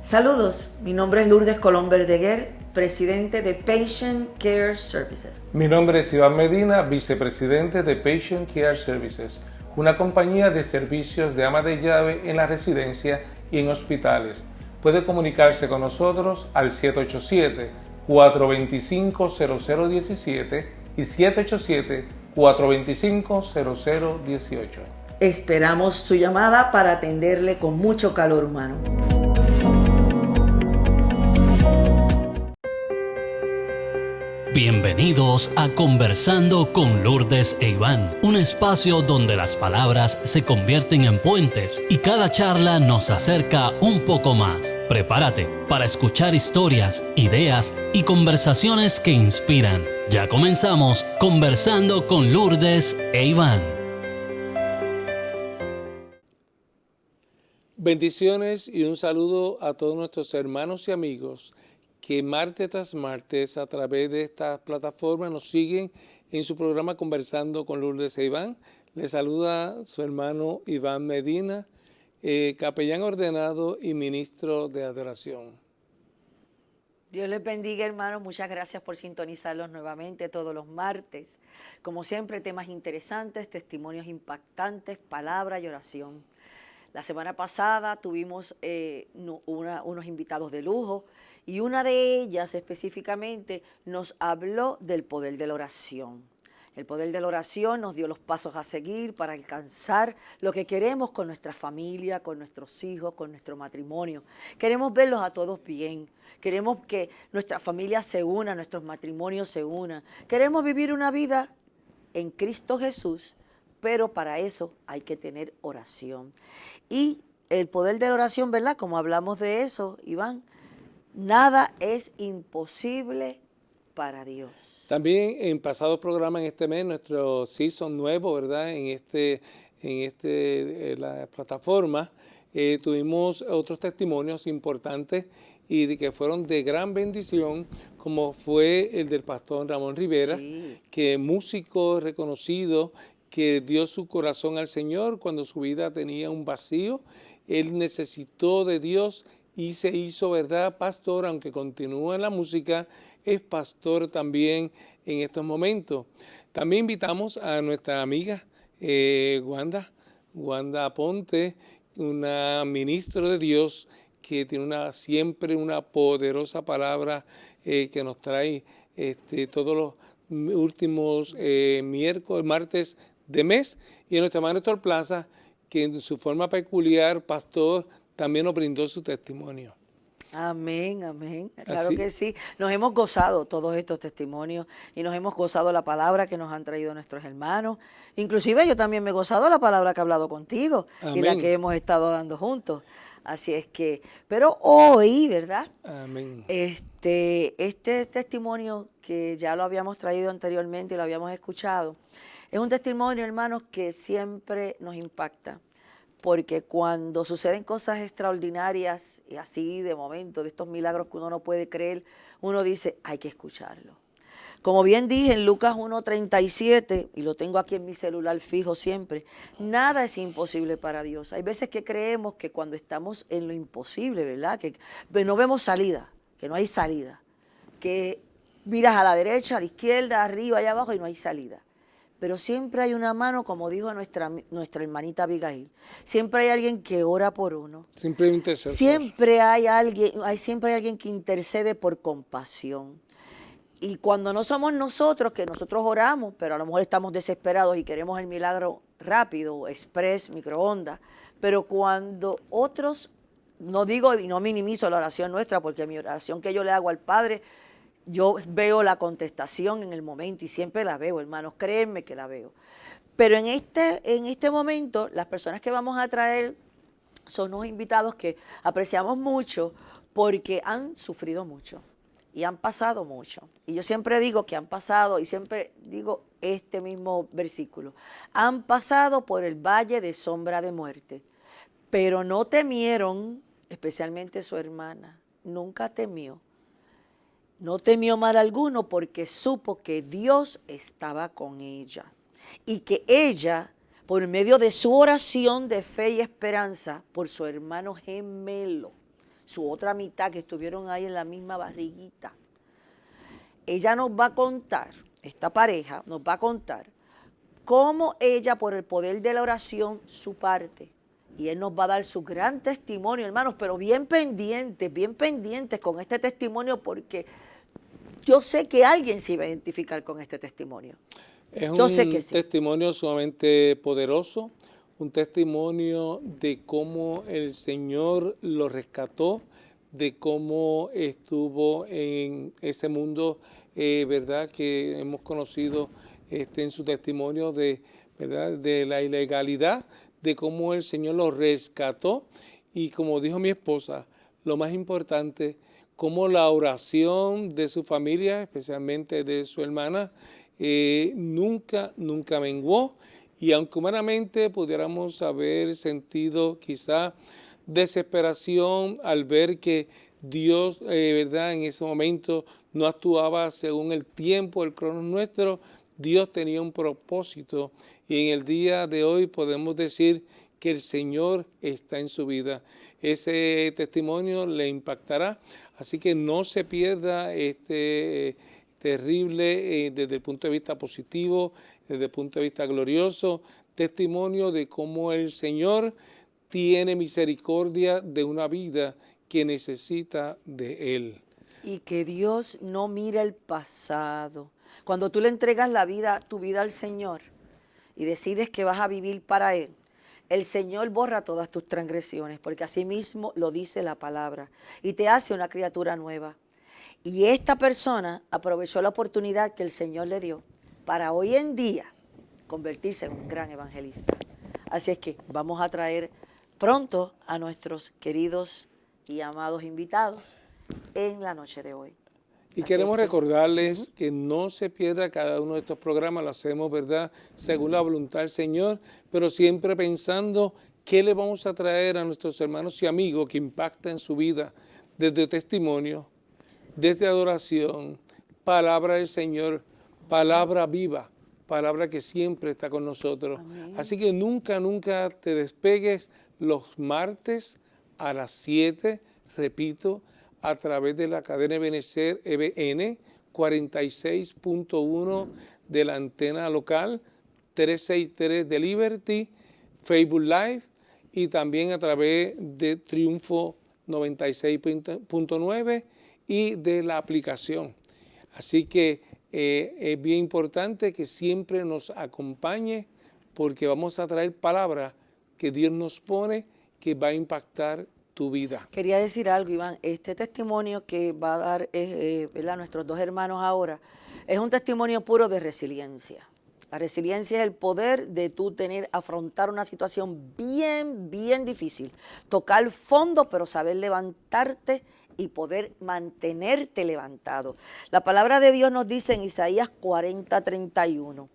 Saludos, mi nombre es Lourdes Colón Verdeguer, presidente de Patient Care Services. Mi nombre es Iván Medina, vicepresidente de Patient Care Services, una compañía de servicios de ama de llave en la residencia y en hospitales. Puede comunicarse con nosotros al 787-425-0017 y 787-425-0018. Esperamos su llamada para atenderle con mucho calor humano. Bienvenidos a Conversando con Lourdes e Iván, un espacio donde las palabras se convierten en puentes y cada charla nos acerca un poco más. Prepárate para escuchar historias, ideas y conversaciones que inspiran. Ya comenzamos Conversando con Lourdes e Iván. Bendiciones y un saludo a todos nuestros hermanos y amigos que martes tras martes a través de esta plataforma nos siguen en su programa Conversando con Lourdes e Iván. Les saluda su hermano Iván Medina, capellán ordenado y ministro de adoración. Dios les bendiga, hermanos. Muchas gracias por sintonizarlos nuevamente todos los martes. Como siempre, temas interesantes, testimonios impactantes, palabra y oración. La semana pasada tuvimos unos invitados de lujo y una de ellas específicamente nos habló del poder de la oración. El poder de la oración nos dio los pasos a seguir para alcanzar lo que queremos con nuestra familia, con nuestros hijos, con nuestro matrimonio. Queremos verlos a todos bien. Queremos que nuestra familia se una, nuestros matrimonios se unan. Queremos vivir una vida en Cristo Jesús, pero para eso hay que tener oración. Y el poder de la oración, ¿verdad? Como hablamos de eso, Iván, nada es imposible para Dios. También en pasados programas en este mes, nuestro season nuevo, ¿verdad? En la plataforma, tuvimos otros testimonios importantes y que fueron de gran bendición, como fue el del pastor Ramón Rivera, Sí. que músico reconocido, que dio su corazón al Señor cuando su vida tenía un vacío. Él necesitó de Dios y se hizo, ¿verdad?, pastor, aunque continúa en la música, es pastor también en estos momentos. También invitamos a nuestra amiga Wanda Ponte, una ministra de Dios que tiene siempre una poderosa palabra que nos trae todos los últimos martes de mes, y a nuestra hermana Héctor Plaza, que en su forma peculiar, pastor, también nos brindó su testimonio. Amén, amén. Claro Así. que sí. Nos hemos gozado todos estos testimonios y nos hemos gozado la palabra que nos han traído nuestros hermanos. Inclusive yo también me he gozado la palabra que he hablado contigo. Amén. Y la que hemos estado dando juntos. Así es que, pero hoy, ¿verdad? Amén. Este testimonio que ya lo habíamos traído anteriormente y lo habíamos escuchado, es un testimonio, hermanos, que siempre nos impacta. Porque cuando suceden cosas extraordinarias y así de momento, de estos milagros que uno no puede creer, uno dice, hay que escucharlo. Como bien dije en Lucas 1:37, y lo tengo aquí en mi celular fijo siempre, nada es imposible para Dios. Hay veces que creemos que cuando estamos en lo imposible, ¿verdad?, que no vemos salida, que no hay salida, que miras a la derecha, a la izquierda, arriba, allá abajo y no hay salida. Pero siempre hay una mano, como dijo nuestra hermanita Abigail. Siempre hay alguien que ora por uno. Siempre hay un intercesor. Siempre hay alguien que intercede por compasión. Y cuando no somos nosotros, que nosotros oramos, pero a lo mejor estamos desesperados y queremos el milagro rápido, express, microondas, pero cuando otros, no digo y no minimizo la oración nuestra, porque mi oración que yo le hago al Padre, yo veo la contestación en el momento y siempre la veo, hermanos, créanme que la veo. Pero en este momento, las personas que vamos a traer son unos invitados que apreciamos mucho porque han sufrido mucho y han pasado mucho. Y yo siempre digo que han pasado, y siempre digo este mismo versículo, han pasado por el valle de sombra de muerte, pero no temieron, especialmente su hermana, nunca temió. No temió mal alguno porque supo que Dios estaba con ella y que ella, por medio de su oración de fe y esperanza por su hermano gemelo, su otra mitad que estuvieron ahí en la misma barriguita. Ella nos va a contar, esta pareja nos va a contar cómo ella, por el poder de la oración, su parte. Y él nos va a dar su gran testimonio, hermanos, pero bien pendientes con este testimonio, porque yo sé que alguien se iba a identificar con este testimonio. Yo sé que sí. Testimonio sumamente poderoso, un testimonio de cómo el Señor lo rescató, de cómo estuvo en ese mundo, ¿verdad?, que hemos conocido en su testimonio de, ¿verdad?, de la ilegalidad, de cómo el Señor lo rescató y, como dijo mi esposa, lo más importante, cómo la oración de su familia, especialmente de su hermana, nunca menguó, y aunque humanamente pudiéramos haber sentido quizá desesperación al ver que Dios, ¿verdad?, en ese momento no actuaba según el tiempo, el cronos nuestro, Dios tenía un propósito, y en el día de hoy podemos decir que el Señor está en su vida. Ese testimonio le impactará, así que no se pierda este terrible, desde el punto de vista positivo, desde el punto de vista glorioso, testimonio de cómo el Señor tiene misericordia de una vida que necesita de Él. Y que Dios no mira el pasado. Cuando tú le entregas tu vida al Señor y decides que vas a vivir para Él, el Señor borra todas tus transgresiones, porque así mismo lo dice la palabra, y te hace una criatura nueva. Y esta persona aprovechó la oportunidad que el Señor le dio para hoy en día convertirse en un gran evangelista. Así es que vamos a traer pronto a nuestros queridos y amados invitados en la noche de hoy. Y queremos recordarles que no se pierda cada uno de estos programas, lo hacemos, ¿verdad?, según la voluntad del Señor, pero siempre pensando qué le vamos a traer a nuestros hermanos y amigos que impacta en su vida, desde testimonio, desde adoración, palabra del Señor, palabra viva, palabra que siempre está con nosotros. Amén. Así que nunca te despegues los martes a las 7, repito, a través de la cadena Ebenecer EBN 46.1 de la antena local, 363 de Liberty, Facebook Live, y también a través de Triunfo 96.9 y de la aplicación. Así que es bien importante que siempre nos acompañe, porque vamos a traer palabras que Dios nos pone que va a impactar tu vida. Quería decir algo, Iván. Este testimonio que va a dar ¿verdad?, nuestros dos hermanos ahora es un testimonio puro de resiliencia. La resiliencia es el poder de tú afrontar una situación bien difícil, tocar fondo, pero saber levantarte y poder mantenerte levantado. La palabra de Dios nos dice en Isaías 40:31,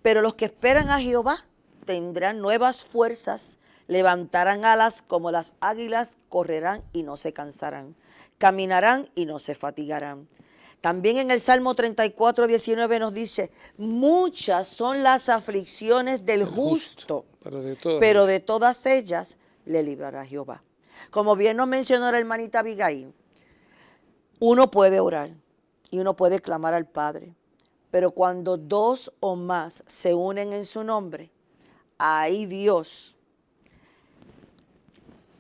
pero los que esperan a Jehová tendrán nuevas fuerzas, levantarán alas como las águilas, correrán y no se cansarán, caminarán y no se fatigarán. También en el Salmo 34:19 nos dice, muchas son las aflicciones del justo, pero de todas ellas le librará Jehová. Como bien nos mencionó la hermanita Abigail, uno puede orar y uno puede clamar al Padre, pero cuando dos o más se unen en su nombre, ahí Dios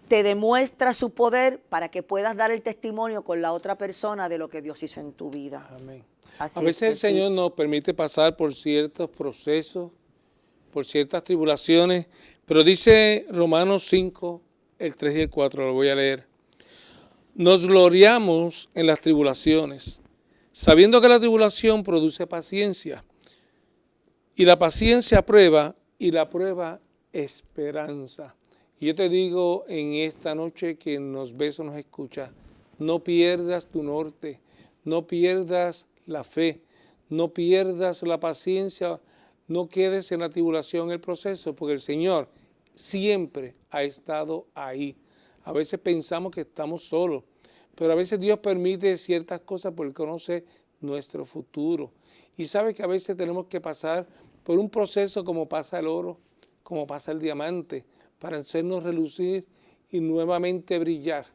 te demuestra su poder para que puedas dar el testimonio con la otra persona de lo que Dios hizo en tu vida. Amén. Así a veces el Señor nos permite pasar por ciertos procesos, por ciertas tribulaciones, pero dice Romanos 5, el 3 y el 4, lo voy a leer. Nos gloriamos en las tribulaciones, sabiendo que la tribulación produce paciencia, y la paciencia prueba, y la prueba esperanza. Y yo te digo en esta noche que nos ves o nos escuchas, no pierdas tu norte, no pierdas la fe, no pierdas la paciencia, no quedes en la tribulación, en el proceso, porque el Señor siempre ha estado ahí. A veces pensamos que estamos solos, pero a veces Dios permite ciertas cosas porque Él conoce nuestro futuro. Y sabe que a veces tenemos que pasar por un proceso como pasa el oro, como pasa el diamante, para hacernos relucir y nuevamente brillar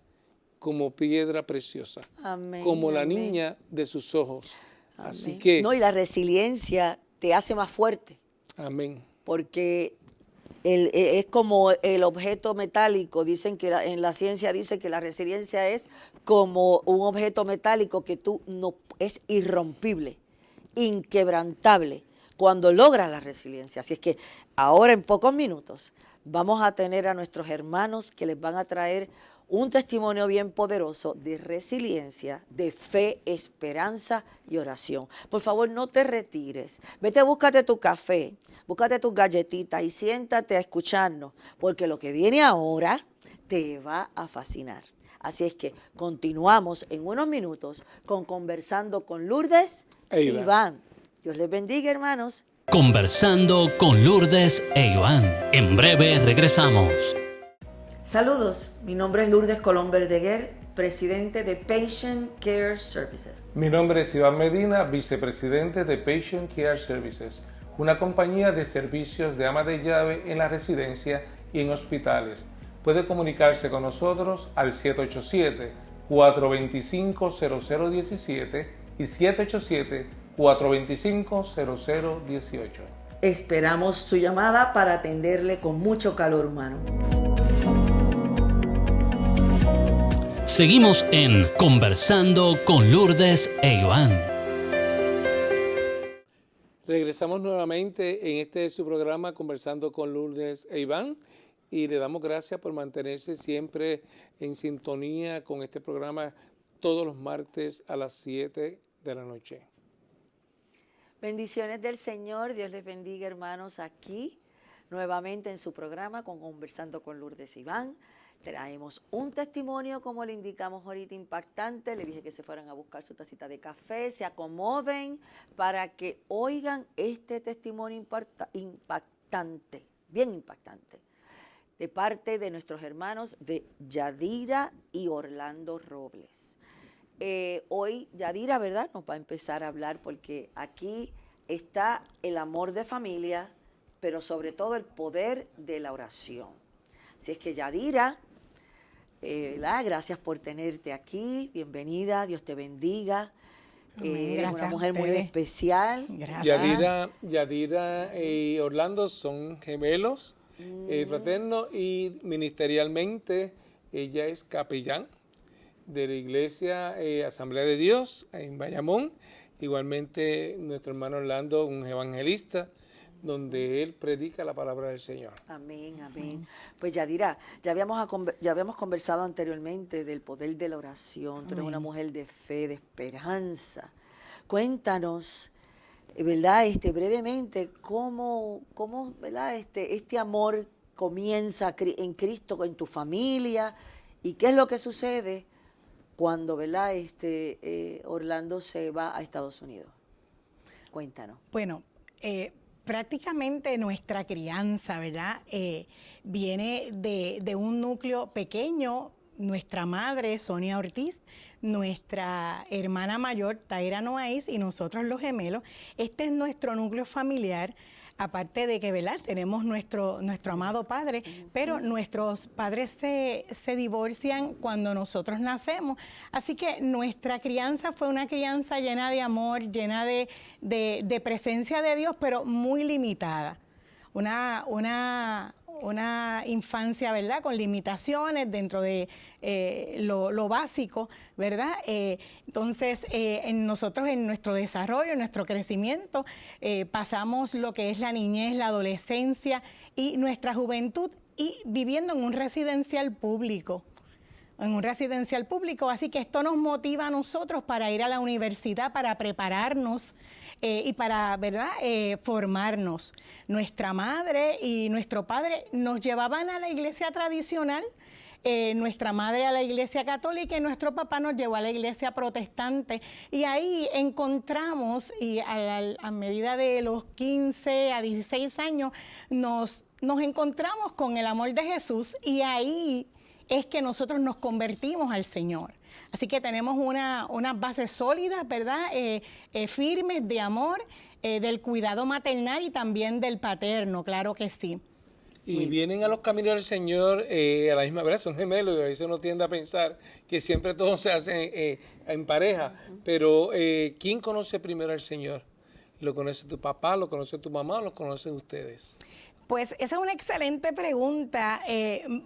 como piedra preciosa, Amén, como la amén. niña de sus ojos. Así Amén. que, No, y la resiliencia te hace más fuerte, amén. porque es como el objeto metálico. Dicen que en la ciencia dice que la resiliencia es como un objeto metálico que es irrompible, inquebrantable, cuando logras la resiliencia. Así es que ahora en pocos minutos vamos a tener a nuestros hermanos que les van a traer un testimonio bien poderoso de resiliencia, de fe, esperanza y oración. Por favor, no te retires. Vete, búscate tu café, búscate tus galletitas y siéntate a escucharnos, porque lo que viene ahora te va a fascinar. Así es que continuamos en unos minutos Conversando con Lourdes e Iván. Dios les bendiga, hermanos. Conversando con Lourdes e Iván. En breve regresamos. Saludos, mi nombre es Lourdes Colón Verdeguer, presidente de Patient Care Services. Mi nombre es Iván Medina, vicepresidente de Patient Care Services, una compañía de servicios de ama de llave en la residencia y en hospitales. Puede comunicarse con nosotros al 787-425-0017 y 787-425-0018. Esperamos su llamada para atenderle con mucho calor humano. Seguimos en Conversando con Lourdes e Iván. Regresamos nuevamente en este su programa Conversando con Lourdes e Iván y le damos gracias por mantenerse siempre en sintonía con este programa todos los martes a las 7 de la noche. Bendiciones del Señor. Dios les bendiga, hermanos, aquí nuevamente en su programa Conversando con Lourdes e Iván. Traemos un testimonio, como le indicamos ahorita, impactante. Le dije que se fueran a buscar su tacita de café, se acomoden para que oigan este testimonio impactante, bien impactante, de parte de nuestros hermanos de Yadira y Orlando Robles. Hoy Yadira, ¿verdad?, nos va a empezar a hablar porque aquí está el amor de familia, pero sobre todo el poder de la oración. Así es que Yadira, gracias por tenerte aquí, bienvenida, Dios te bendiga. Eres una mujer muy especial. Gracias. Yadira y Orlando son gemelos, fraternos, y ministerialmente ella es capellán de la iglesia Asamblea de Dios en Bayamón. Igualmente nuestro hermano Orlando, un evangelista, donde él predica la palabra del Señor. Amén, amén. Pues Yadira, ya habíamos conversado anteriormente del poder de la oración. Tú eres una mujer de fe, de esperanza. Cuéntanos, ¿verdad? Brevemente, cómo ¿verdad? Este amor comienza en Cristo, en tu familia, y qué es lo que sucede cuando, ¿verdad? Orlando se va a Estados Unidos. Cuéntanos. Bueno, prácticamente nuestra crianza, ¿verdad? Viene de un núcleo pequeño. Nuestra madre, Sonia Ortiz, nuestra hermana mayor, Taira Noáis, y nosotros los gemelos. Este es nuestro núcleo familiar. Aparte de que, ¿verdad?, tenemos nuestro amado padre, pero nuestros padres se divorcian cuando nosotros nacemos. Así que nuestra crianza fue una crianza llena de amor, llena de presencia de Dios, pero muy limitada. Una infancia, ¿verdad?, con limitaciones dentro de lo básico, ¿verdad? Entonces, nosotros en nuestro desarrollo, en nuestro crecimiento, pasamos lo que es la niñez, la adolescencia y nuestra juventud, y viviendo en un residencial público. Así que esto nos motiva a nosotros para ir a la universidad, para prepararnos y para, ¿verdad?, formarnos. Nuestra madre y nuestro padre nos llevaban a la iglesia tradicional, nuestra madre a la iglesia católica y nuestro papá nos llevó a la iglesia protestante. Y ahí encontramos, y a medida de los 15 a 16 años, nos encontramos con el amor de Jesús, y ahí es que nosotros nos convertimos al Señor. Así que tenemos unas bases sólidas, ¿verdad?, firmes de amor, del cuidado maternal y también del paterno, claro que sí. Y vienen a los caminos del Señor a la misma vez, son gemelos, y a veces uno tiende a pensar que siempre todo se hace en pareja. Pero ¿quién conoce primero al Señor? ¿Lo conoce tu papá, lo conoce tu mamá, o lo conocen ustedes? Pues esa es una excelente pregunta.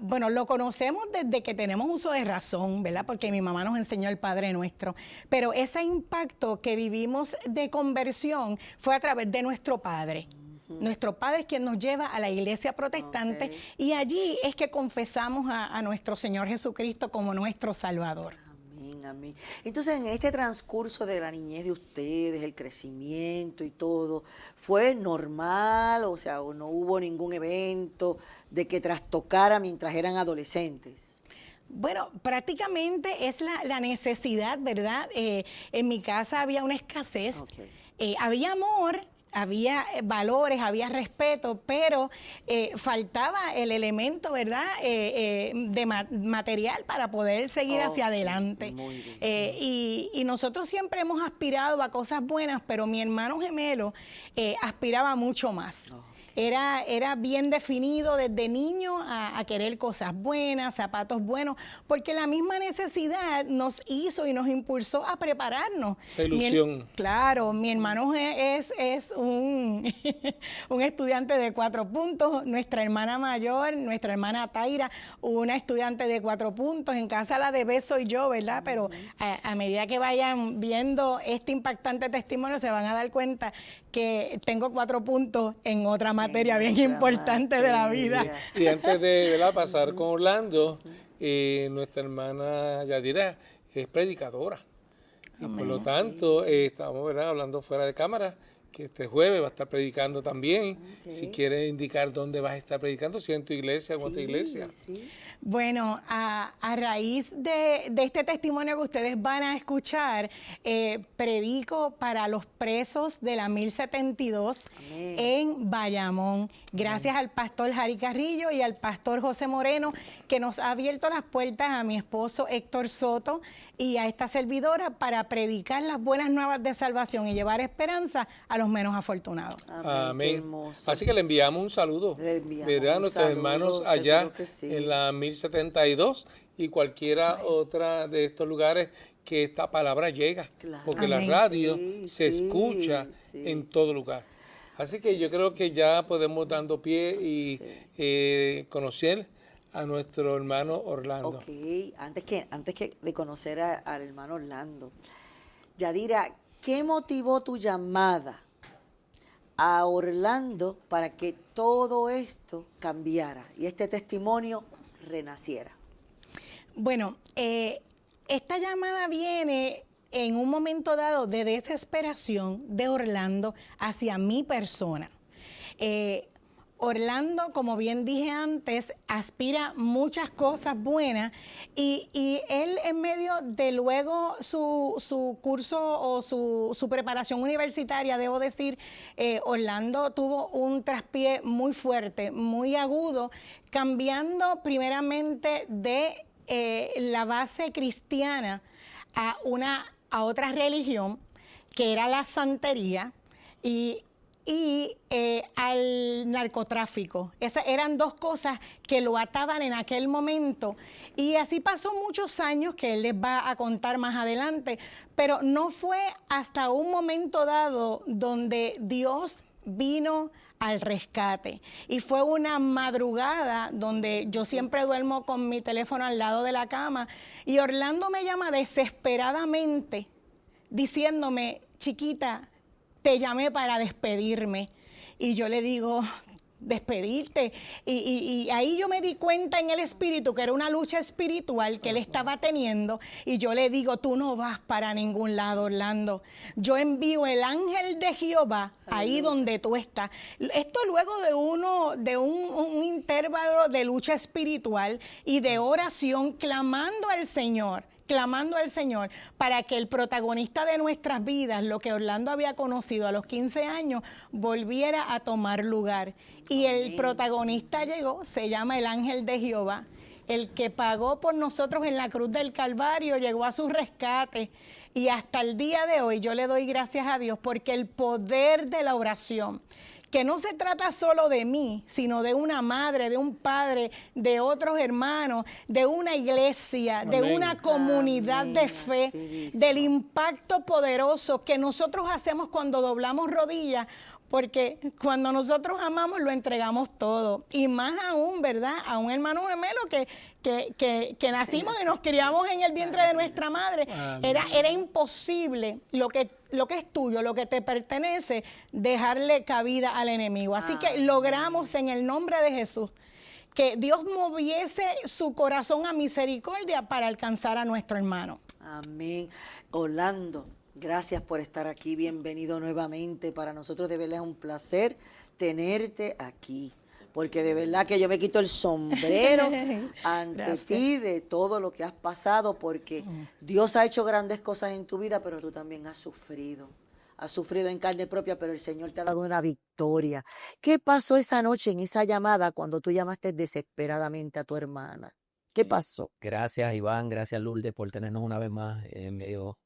Bueno, lo conocemos desde que tenemos uso de razón, ¿verdad? Porque mi mamá nos enseñó el Padre Nuestro. Pero ese impacto que vivimos de conversión fue a través de nuestro Padre. Nuestro Padre es quien nos lleva a la iglesia protestante y allí es que confesamos a nuestro Señor Jesucristo como nuestro Salvador. Amén, amén. Entonces, en este transcurso de la niñez de ustedes, el crecimiento y todo, ¿fue normal? O sea, ¿o no hubo ningún evento de que trastocara mientras eran adolescentes? Bueno, prácticamente es la necesidad, ¿verdad? En mi casa había una escasez, había amor, había valores, había respeto, pero faltaba el elemento, ¿verdad?, de material para poder seguir hacia adelante. Y nosotros siempre hemos aspirado a cosas buenas, pero mi hermano gemelo aspiraba mucho más. Era bien definido desde niño a querer cosas buenas, zapatos buenos, porque la misma necesidad nos hizo y nos impulsó a prepararnos. Esa ilusión. Claro, mi hermano es un, un estudiante de 4 puntos, nuestra hermana mayor, nuestra hermana Taira, una estudiante de 4 puntos, en casa la de B soy yo, ¿verdad? Pero a medida que vayan viendo este impactante testimonio se van a dar cuenta que tengo 4 puntos en otra materia bien importante de la vida. Y antes de, ¿verdad?, pasar con Orlando, nuestra hermana Yadira es predicadora. Y por lo tanto, estamos, ¿verdad?, hablando fuera de cámara, que este jueves va a estar predicando también. Si quieres indicar dónde vas a estar predicando, si en tu iglesia o en otra iglesia. Bueno, a raíz de este testimonio que ustedes van a escuchar, predico para los presos de la 1072 en Bayamón. Gracias al pastor Jari Carrillo y al pastor José Moreno, que nos ha abierto las puertas a mi esposo Héctor Soto y a esta servidora para predicar las buenas nuevas de salvación y llevar esperanza a los menos afortunados. Amén. Así que le enviamos un saludo, ¿verdad?, a nuestros hermanos allá en la 1072 y cualquiera otra de estos lugares que esta palabra llega, porque la radio se escucha en todo lugar. Así que yo creo que ya podemos dando pie y conocer a nuestro hermano Orlando. Antes que de conocer al hermano Orlando, Yadira, ¿qué motivó tu llamada a Orlando para que todo esto cambiara y este testimonio renaciera? Bueno, esta llamada viene en un momento dado de desesperación de Orlando hacia mi persona. Orlando, como bien dije antes, aspira muchas cosas buenas y él en medio de luego su curso o su preparación universitaria, debo decir, Orlando tuvo un traspié muy fuerte, muy agudo, cambiando primeramente de la base cristiana a otra religión, que era la santería, y al narcotráfico. Esas eran 2 cosas que lo ataban en aquel momento. Y así pasó muchos años, que él les va a contar más adelante, pero no fue hasta un momento dado donde Dios vino al rescate. Y fue una madrugada donde yo siempre duermo con mi teléfono al lado de la cama y Orlando me llama desesperadamente diciéndome: chiquita, te llamé para despedirme. Y yo le digo: despedirte. Y ahí yo me di cuenta en el espíritu que era una lucha espiritual que él estaba teniendo. Y yo le digo: tú no vas para ningún lado, Orlando. Yo envío el ángel de Jehová ahí donde tú estás. Esto luego de un intervalo de lucha espiritual y de oración, clamando al Señor para que el protagonista de nuestras vidas, lo que Orlando había conocido a los 15 años, volviera a tomar lugar. Y el protagonista llegó, se llama el ángel de Jehová. El que pagó por nosotros en la cruz del Calvario llegó a su rescate. Y hasta el día de hoy yo le doy gracias a Dios porque el poder de la oración, que no se trata solo de mí, sino de una madre, de un padre, de otros hermanos, de una iglesia, de Amén. una comunidad Amén. de fe, Así mismo. del impacto poderoso que nosotros hacemos cuando doblamos rodillas, porque cuando nosotros amamos lo entregamos todo. Y más aún, ¿verdad? A un hermano gemelo que nacimos y nos criamos en el vientre de nuestra madre. Era imposible lo que es tuyo, lo que te pertenece, dejarle cabida al enemigo. Así que logramos en el nombre de Jesús que Dios moviese su corazón a misericordia para alcanzar a nuestro hermano. Amén. Orlando, gracias por estar aquí. Bienvenido nuevamente. Para nosotros de verdad es un placer tenerte aquí. Porque de verdad que yo me quito el sombrero ante Gracias. ti de todo lo que has pasado, porque Dios ha hecho grandes cosas en tu vida, pero tú también has sufrido. Has sufrido en carne propia, pero el Señor te ha dado una victoria. ¿Qué pasó esa noche en esa llamada cuando tú llamaste desesperadamente a tu hermana? ¿Qué pasó? Gracias, Iván, gracias, Lourdes, por tenernos una vez más en medio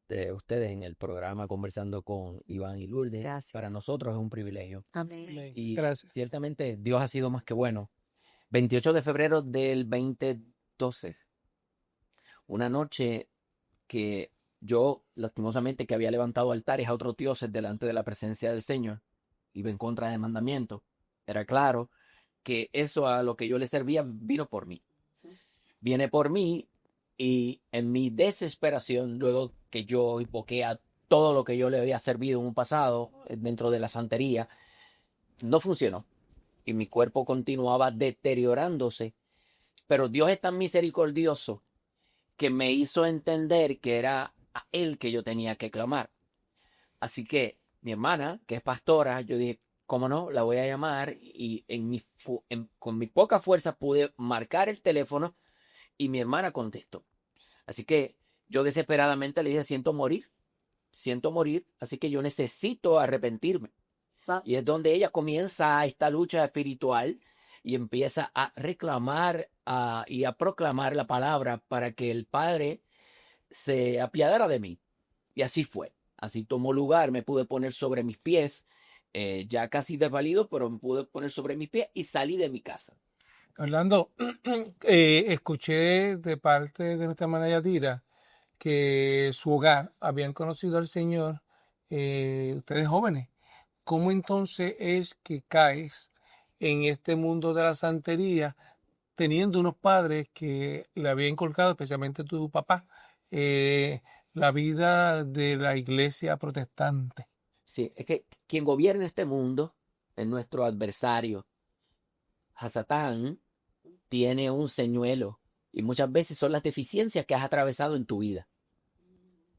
de ustedes en el programa Conversando con Iván y Lourdes. Gracias. Para nosotros es un privilegio. Amén. Y Gracias. ciertamente Dios ha sido más que bueno. 28 de febrero del 2012, una noche que yo, lastimosamente, que había levantado altares a otros dioses delante de la presencia del Señor, iba en contra del mandamiento. Era claro que eso a lo que yo le servía vino por mí. Viene por mí y en mi desesperación, luego que yo invoqué a todo lo que yo le había servido en un pasado dentro de la santería, no funcionó. Y mi cuerpo continuaba deteriorándose. Pero Dios es tan misericordioso que me hizo entender que era a Él que yo tenía que clamar. Así que mi hermana, que es pastora, yo dije, ¿cómo no? La voy a llamar. Y con mi poca fuerza pude marcar el teléfono y mi hermana contestó. Así que yo desesperadamente le dije, siento morir, así que yo necesito arrepentirme. Y es donde ella comienza esta lucha espiritual y empieza a reclamar y a proclamar la palabra para que el Padre se apiadara de mí. Y así fue. Así tomó lugar, me pude poner sobre mis pies, ya casi desvalido, pero me pude poner sobre mis pies y salí de mi casa. Orlando, escuché de parte de nuestra hermana Yadira que su hogar habían conocido al Señor, ustedes jóvenes. ¿Cómo entonces es que caes en este mundo de la santería teniendo unos padres que le habían inculcado, especialmente tu papá, la vida de la iglesia protestante? Sí, es que quien gobierna este mundo es nuestro adversario. Hasatán tiene un señuelo y muchas veces son las deficiencias que has atravesado en tu vida.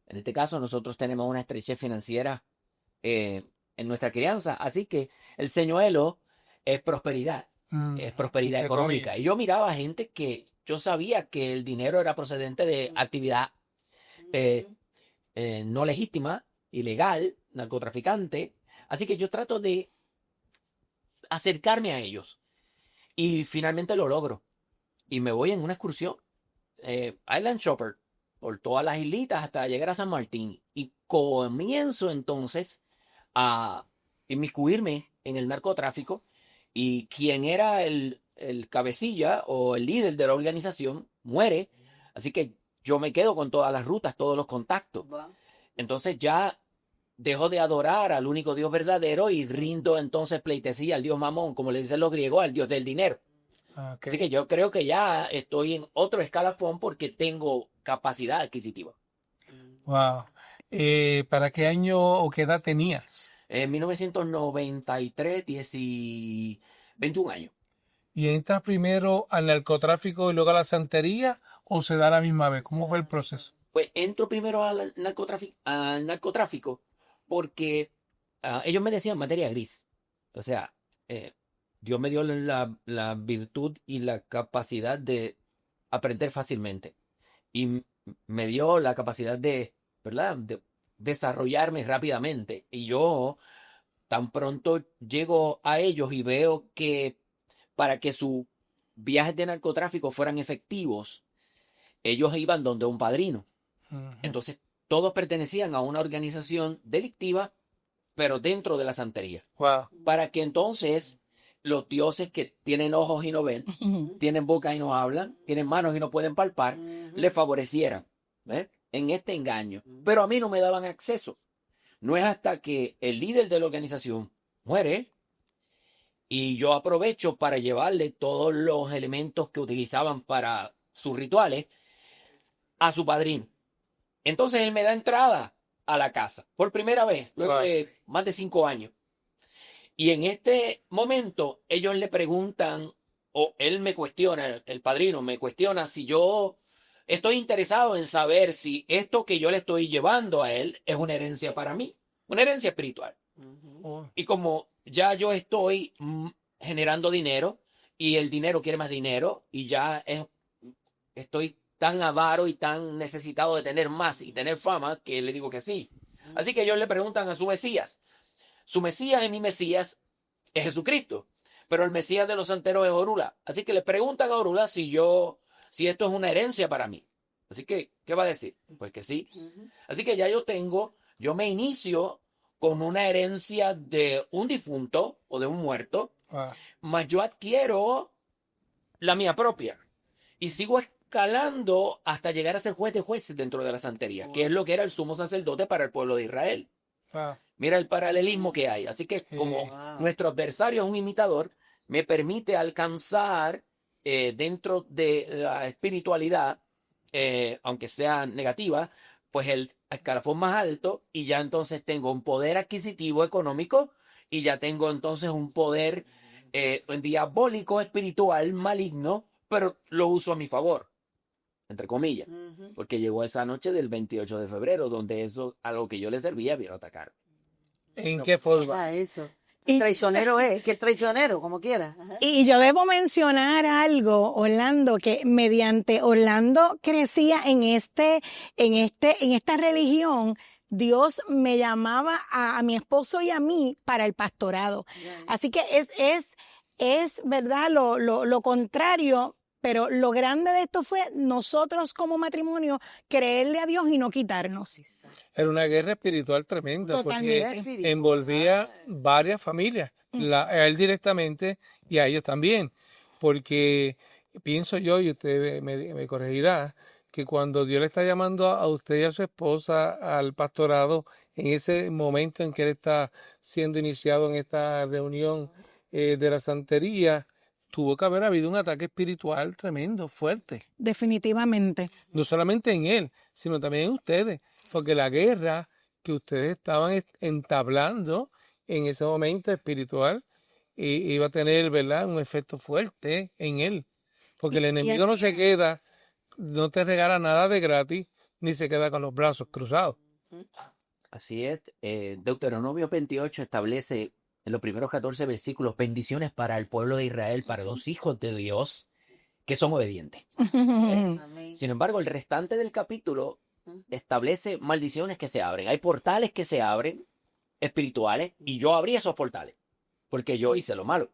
En este caso nosotros tenemos una estrechez financiera en nuestra crianza, así que el señuelo es prosperidad económica. Y yo miraba a gente que yo sabía que el dinero era procedente de actividad no legítima, ilegal, narcotraficante, así que yo trato de acercarme a ellos y finalmente lo logro. Y me voy en una excursión, Island Shopper, por todas las islitas hasta llegar a San Martín. Y comienzo entonces a inmiscuirme en el narcotráfico. Y quien era el cabecilla o el líder de la organización muere. Así que yo me quedo con todas las rutas, todos los contactos. Entonces ya dejo de adorar al único Dios verdadero y rindo entonces pleitesía al Dios Mamón, como le dicen los griegos, al Dios del dinero. Okay. Así que yo creo que ya estoy en otro escalafón porque tengo capacidad adquisitiva. Wow. ¿Para qué año o qué edad tenías? En 1993, 21 años. ¿Y entras primero al narcotráfico y luego a la santería o se da a la misma vez? ¿Cómo fue el proceso? Pues entro primero al narcotráfico porque ellos me decían materia gris. O sea, Dios me dio la virtud y la capacidad de aprender fácilmente. Y me dio la capacidad de, ¿verdad?, de desarrollarme rápidamente. Y yo tan pronto llego a ellos y veo que para que sus viajes de narcotráfico fueran efectivos, ellos iban donde un padrino. Entonces, todos pertenecían a una organización delictiva pero dentro de la santería. Wow. Para que entonces los dioses que tienen ojos y no ven, tienen boca y no hablan, tienen manos y no pueden palpar, le favorecieran, ¿ves? En este engaño. Pero a mí no me daban acceso. No es hasta que el líder de la organización muere y yo aprovecho para llevarle todos los elementos que utilizaban para sus rituales a su padrino. Entonces él me da entrada a la casa por primera vez, luego de más de 5 años. Y en este momento ellos le preguntan, o él me cuestiona, el padrino me cuestiona si yo estoy interesado en saber si esto que yo le estoy llevando a él es una herencia para mí, una herencia espiritual. Y como ya yo estoy generando dinero y el dinero quiere más dinero y ya estoy tan avaro y tan necesitado de tener más y tener fama que le digo que sí. Así que ellos le preguntan a su Mesías. Su Mesías y mi Mesías es Jesucristo, pero el Mesías de los santeros es Orula. Así que le preguntan a Orula si esto es una herencia para mí. Así que, ¿qué va a decir? Pues que sí. Así que ya yo me inicio con una herencia de un difunto o de un muerto, mas yo adquiero la mía propia y sigo escalando hasta llegar a ser juez de jueces dentro de la santería, que es lo que era el sumo sacerdote para el pueblo de Israel. Mira el paralelismo que hay. Así que como nuestro adversario es un imitador, me permite alcanzar dentro de la espiritualidad, aunque sea negativa, pues el escalafón más alto, y ya entonces tengo un poder adquisitivo económico y ya tengo entonces un poder diabólico, espiritual, maligno, pero lo uso a mi favor, entre comillas, porque llegó esa noche del 28 de febrero donde eso a lo que yo le servía vino a atacar. ¿En qué forma? Eso. Traicionero es que el traicionero, como quiera. Y yo debo mencionar algo, Orlando, que mediante Orlando crecía en esta religión, Dios me llamaba a mi esposo y a mí para el pastorado. Así que es verdad lo contrario, pero lo grande de esto fue nosotros como matrimonio creerle a Dios y no quitarnos. Era una guerra espiritual tremenda, Totalmente. porque envolvía varias familias, a él directamente y a ellos también, porque pienso yo, y usted me corregirá, que cuando Dios le está llamando a usted y a su esposa al pastorado, en ese momento en que él está siendo iniciado en esta reunión de la santería, tuvo que haber habido un ataque espiritual tremendo, fuerte. Definitivamente. No solamente en él, sino también en ustedes, porque la guerra que ustedes estaban entablando en ese momento espiritual iba a tener, ¿verdad?, un efecto fuerte en él, porque el enemigo no se queda, no te regala nada de gratis, ni se queda con los brazos cruzados. Así es. Deuteronomio 28 establece en los primeros 14 versículos bendiciones para el pueblo de Israel, para los hijos de Dios que son obedientes. Sin embargo, el restante del capítulo establece maldiciones que se abren. Hay portales que se abren espirituales y yo abrí esos portales porque yo hice lo malo.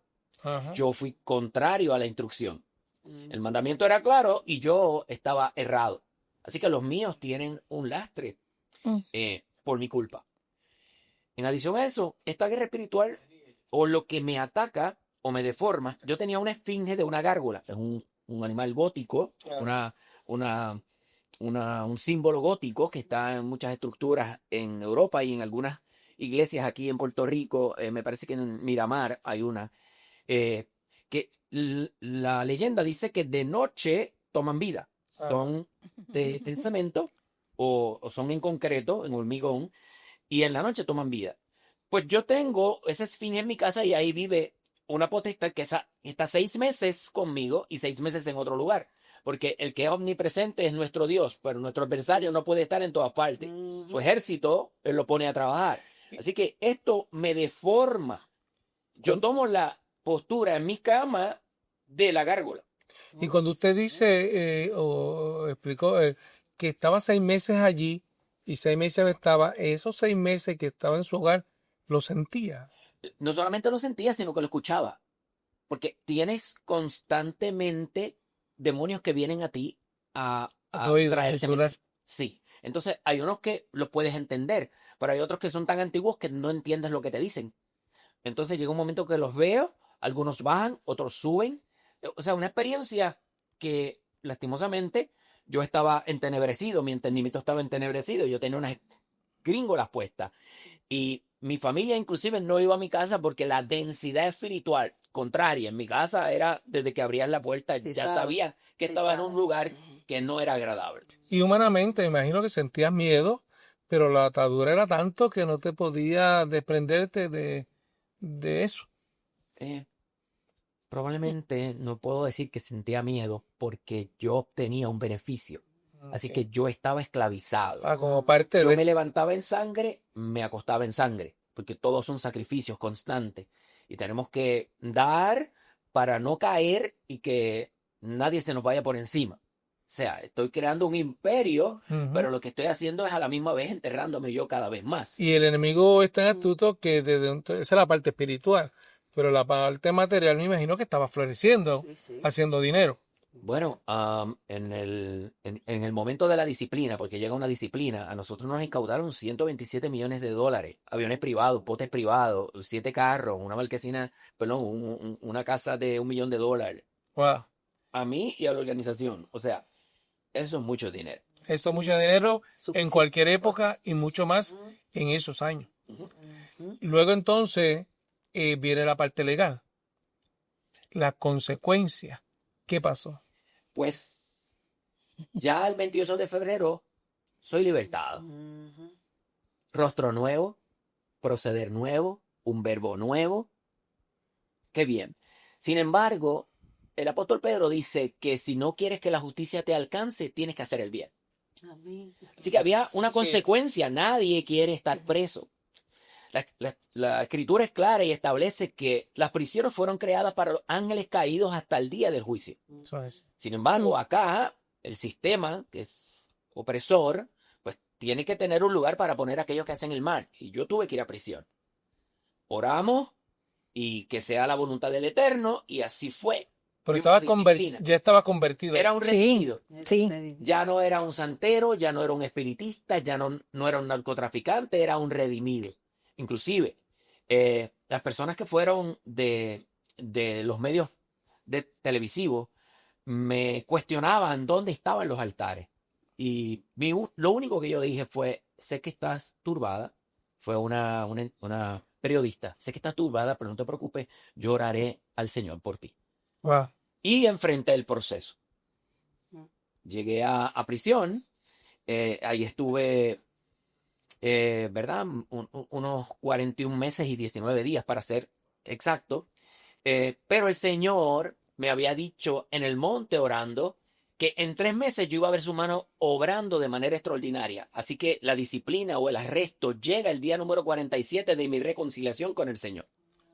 Yo fui contrario a la instrucción. El mandamiento era claro y yo estaba errado. Así que los míos tienen un lastre por mi culpa. En adición a eso, esta guerra espiritual, o lo que me ataca o me deforma, yo tenía una esfinge de una gárgola, es un animal gótico, un símbolo gótico que está en muchas estructuras en Europa y en algunas iglesias aquí en Puerto Rico, me parece que en Miramar hay una, que la leyenda dice que de noche toman vida, son de cemento o son en concreto, en hormigón, y en la noche toman vida. Pues yo tengo esa esfinge en mi casa y ahí vive una potestad que está 6 meses conmigo y 6 meses en otro lugar. Porque el que es omnipresente es nuestro Dios, pero nuestro adversario no puede estar en todas partes. Su ejército, él lo pone a trabajar. Así que esto me deforma. Yo tomo la postura en mi cama de la gárgola. Y cuando usted dice, o explicó, que estaba 6 meses allí, y 6 meses no estaba, esos 6 meses que estaba en su hogar, lo sentía. No solamente lo sentía, sino que lo escuchaba. Porque tienes constantemente demonios que vienen a ti a traerte mensajes. Sí. Entonces hay unos que los puedes entender, pero hay otros que son tan antiguos que no entiendes lo que te dicen. Entonces llega un momento que los veo, algunos bajan, otros suben. O sea, una experiencia que lastimosamente yo estaba entenebrecido, mi entendimiento estaba entenebrecido, yo tenía unas gringolas puestas. Y mi familia inclusive no iba a mi casa porque la densidad espiritual contraria en mi casa era desde que abrías la puerta, ya Pesado, sabía que estaba en un pesado. lugar que no era agradable. Y humanamente, me imagino que sentías miedo, pero la atadura era tanto que no te podía desprenderte de eso. Probablemente no puedo decir que sentía miedo porque yo obtenía un beneficio. Así Ok. que yo estaba esclavizado. Como parte Yo de... me levantaba en sangre, me acostaba en sangre, porque todos son sacrificios constantes. Y tenemos que dar para no caer y que nadie se nos vaya por encima. O sea, estoy creando un imperio, Ujú. pero lo que estoy haciendo es a la misma vez enterrándome yo cada vez más. Y el enemigo es tan astuto que esa es la parte espiritual, pero la parte material me imagino que estaba floreciendo, Sí, sí. haciendo dinero. Bueno, en el momento de la disciplina, porque llega una disciplina, a nosotros nos incautaron $127 millones, aviones privados, potes privados, 7 carros, una marquesina, perdón, una casa de $1 millón. Wow. A mí y a la organización. O sea, eso es mucho dinero. Eso es mucho dinero en Suficiente. cualquier época y mucho más en esos años. Luego entonces viene la parte legal, las consecuencias. ¿Qué pasó? Pues ya el 28 de febrero soy libertado. Rostro nuevo, proceder nuevo, un verbo nuevo. Qué bien. Sin embargo, el apóstol Pedro dice que si no quieres que la justicia te alcance, tienes que hacer el bien. Amén. Así que había una Sí. consecuencia. Nadie quiere estar preso. La escritura es clara y establece que las prisiones fueron creadas para los ángeles caídos hasta el día del juicio. Eso es. Sin embargo, acá el sistema, que es opresor, pues tiene que tener un lugar para poner a aquellos que hacen el mal. Y yo tuve que ir a prisión. Oramos y que sea la voluntad del Eterno, y así fue. Pero Hubo disciplina. ya estaba convertido. Era un Sí. redimido. Sí. Ya no era un santero, ya no era un espiritista, ya no era un narcotraficante, era un redimido. Inclusive, las personas que fueron de los medios televisivos me cuestionaban dónde estaban los altares. Y lo único que yo dije fue, sé que estás turbada. Fue una periodista. Sé que estás turbada, pero no te preocupes, yo oraré al Señor por ti. Wow. Y enfrenté el proceso. Llegué a prisión, ahí estuve, ¿verdad? Unos 41 meses y 19 días para ser exacto. Pero el Señor me había dicho en el monte orando que en 3 meses yo iba a ver su mano obrando de manera extraordinaria. Así que la disciplina o el arresto llega el día número 47 de mi reconciliación con el Señor.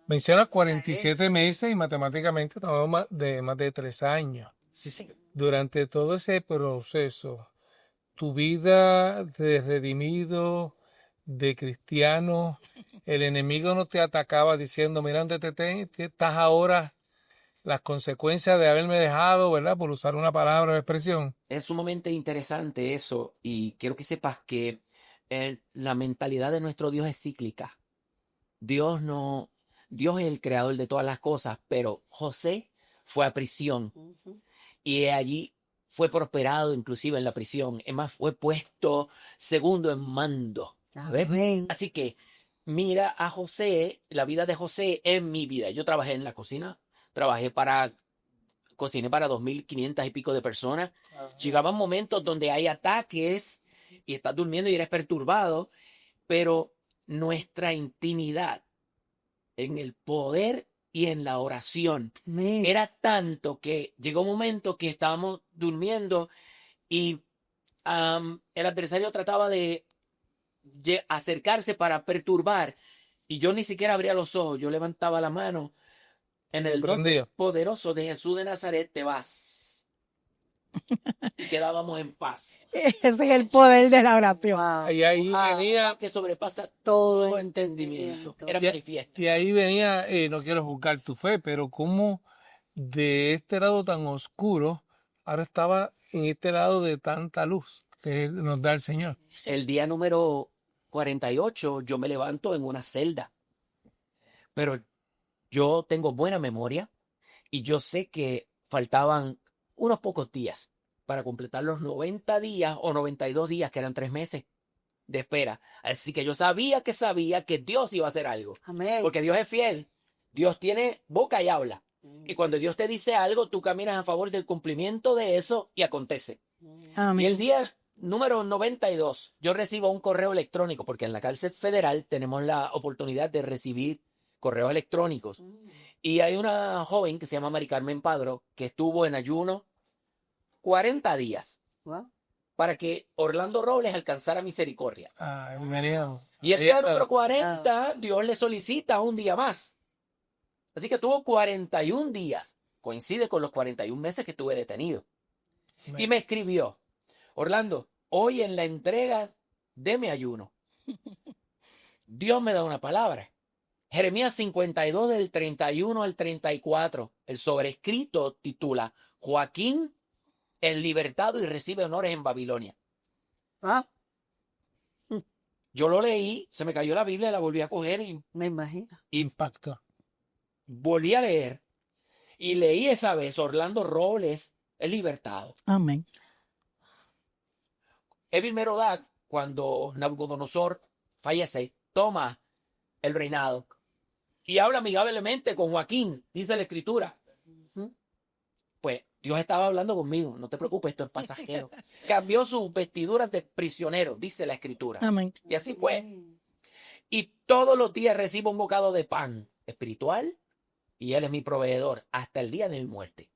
Menciona 47 meses y matemáticamente estamos más de 3 años. Sí. Durante todo ese proceso, tu vida de redimido, de cristiano, el enemigo no te atacaba diciendo, mira dónde estás ahora, las consecuencias de haberme dejado, ¿verdad? Por usar una palabra o expresión. Es sumamente interesante eso, y quiero que sepas que la mentalidad de nuestro Dios es cíclica. Dios es el creador de todas las cosas, pero José fue a prisión y allí fue prosperado inclusive en la prisión. Es más, fue puesto segundo en mando. ¿Ves? Amén. Así que mira a José, la vida de José en mi vida. Yo trabajé en la cocina, cociné para 2.500 y pico de personas. Llegaban momentos donde hay ataques y estás durmiendo y eres perturbado, pero nuestra intimidad en el poder y en la oración Amén. era tanto que llegó un momento que estábamos durmiendo y el adversario trataba de acercarse para perturbar, y yo ni siquiera abría los ojos. Yo levantaba la mano: en el nombre Prendía. poderoso de Jesús de Nazaret te vas. Y quedábamos en paz. Ese es el poder de la oración. Wow. Y ahí Wow. venía, Que sobrepasa Todo todo entendimiento. entendimiento. Era manifiesto. y ahí venía, no quiero juzgar tu fe, pero como de este lado tan oscuro, ahora estaba en este lado de tanta luz. que nos da el Señor. El día número 48 yo me levanto en una celda, pero yo tengo buena memoria y yo sé que faltaban unos pocos días para completar los 90 días o 92 días, que eran 3 meses de espera. Así que yo sabía que Dios iba a hacer algo. Amén. Porque Dios es fiel. Dios tiene boca y habla. Y cuando Dios te dice algo, tú caminas a favor del cumplimiento de eso y acontece. Y Amén. el día número 92, yo recibo un correo electrónico, porque en la cárcel federal tenemos la oportunidad de recibir correos electrónicos. Y hay una joven que se llama Mari Carmen Padro, que estuvo en ayuno 40 días Wow. para que Orlando Robles alcanzara misericordia. Bienvenido. Y el día número 40, Dios le solicita un día más. Así que tuvo 41 días. Coincide con los 41 meses que estuve detenido. Y me escribió: Orlando, hoy en la entrega de mi ayuno, Dios me da una palabra. Jeremías 52 del 31 al 34. El sobrescrito titula: Joaquín es libertado y recibe honores en Babilonia. Ah, Yo lo leí, se me cayó la Biblia, la volví a coger y me imagino. Impacto. volví a leer. Y leí esa vez: Orlando Robles es libertado. Amén. Evil Merodach, cuando Nabucodonosor fallece, toma el reinado y habla amigablemente con Joaquín, dice la escritura. Pues Dios estaba hablando conmigo, no te preocupes, esto es pasajero. Cambió sus vestiduras de prisionero, dice la escritura. Amén. Y así fue. Y todos los días recibo un bocado de pan espiritual y Él es mi proveedor hasta el día de mi muerte.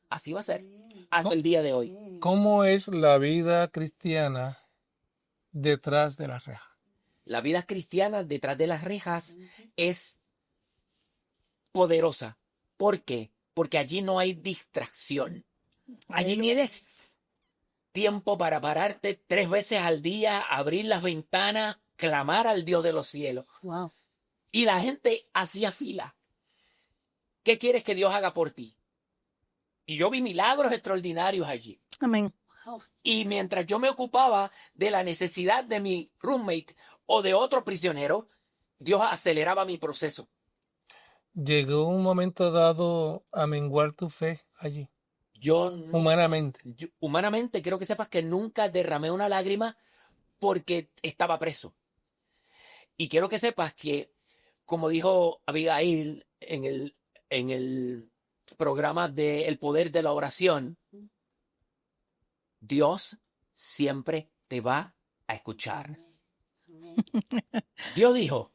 Así va a ser, hasta el día de hoy. ¿Cómo es la vida cristiana detrás de las rejas? La vida cristiana detrás de las rejas es poderosa. ¿Por qué? Porque allí no hay distracción. Allí tienes tiempo para pararte 3 veces al día, abrir las ventanas, clamar al Dios de los cielos. Wow. Y la gente hacía fila. ¿Qué quieres que Dios haga por ti? Y yo vi milagros extraordinarios allí. Amén. Y mientras yo me ocupaba de la necesidad de mi roommate o de otro prisionero, Dios aceleraba mi proceso. ¿Llegó un momento dado a menguar tu fe allí? Yo Humanamente. quiero que sepas que nunca derramé una lágrima porque estaba preso. Y quiero que sepas que, como dijo Abigail en el programa de El Poder de la Oración, Dios siempre te va a escuchar. Dios dijo,